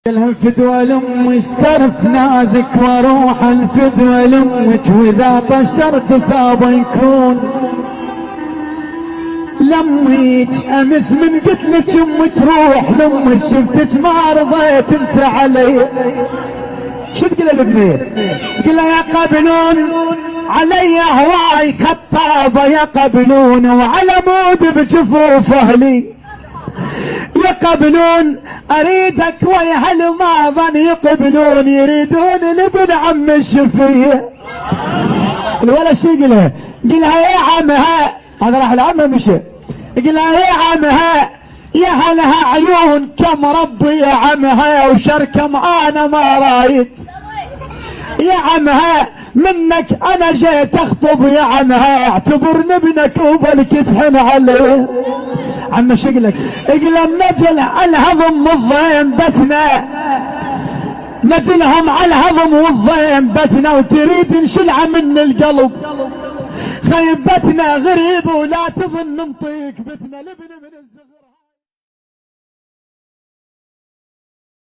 الفدوى لامك تعرف نازك واروح الفدوى لامك واذا طشرت صاب يكون لميك امس من قلت لك امك تروح لامك شفتك ما رضيت انت علي. شو تقول البنيه؟ قل يقبلون علي هواي خطابه يقبلون وعلى مود بجفوف اهلي يقبلون اريدك ويا الماضن يقبلون يريدون لابن عم الشفيه. الولد شو قلها يا عمها هذا راح العمه مشى قلها يا عمها يا هلها عيون كم ربي يا عمها وشركم انا ما رايد يا عمها منك انا جيت اخطب يا عمها اعتبرني ابنك وبالكتحن عليه. عم شقلك اقل النجل على الهضم والضيم بثنا نجلهم على الهضم والضيم بثنا وتريد نشلع من القلب خيبتنا غريب ولا تظن نطيق بثنا لبن من الزغرة.